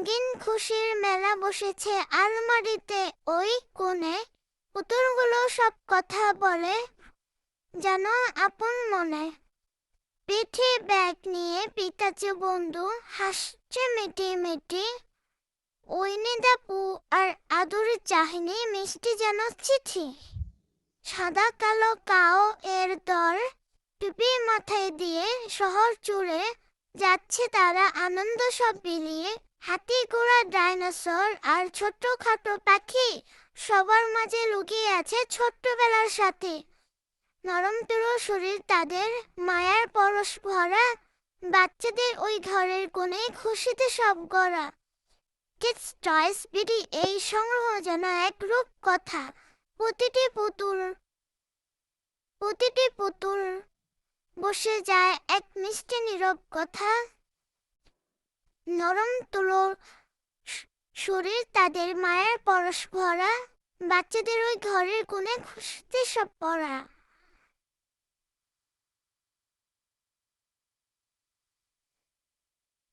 রঙিন খুশির মেলা বসেছে আলমারিতে ওই কোণে, পুতুলগুলো সব কথা বলে যেন আপন মনে। পিঠে ব্যাগ নিয়ে পিকাচু বন্ধু হাসছে মিটি মিটি, উইনি দা পু আর আদুরে চাহনি মিষ্টি যেন চিঠি। সাদা কালো কাও এর দল টুপি মাথায় দিয়ে শহর জুড়ে যাচ্ছে তারা আনন্দ সব বিলিয়ে। হাতি ঘোড়া ডাইনোসর আর ছোট্টখাটো পাখি সবার মাঝে লুকিয়ে আছে ছোট্টবেলার সাথে। নরম তুলো শরীর তাদের, মায়ার পরশ ভরা, বাচ্চাদের ওই ঘরের কোণে খুশিতে সব গড়া। কিডস টয়স বিডি এই সংগ্রহ যেন এক রূপ কথা। প্রতিটি পুতুল বসে যায় এক মিষ্টি নীরব কথা। নরম তুলো শরীর তাদের, মায়ের পরশ ভরা, বাচ্চাদের ওই ঘরের কোণে খুশিতে সব পড়া।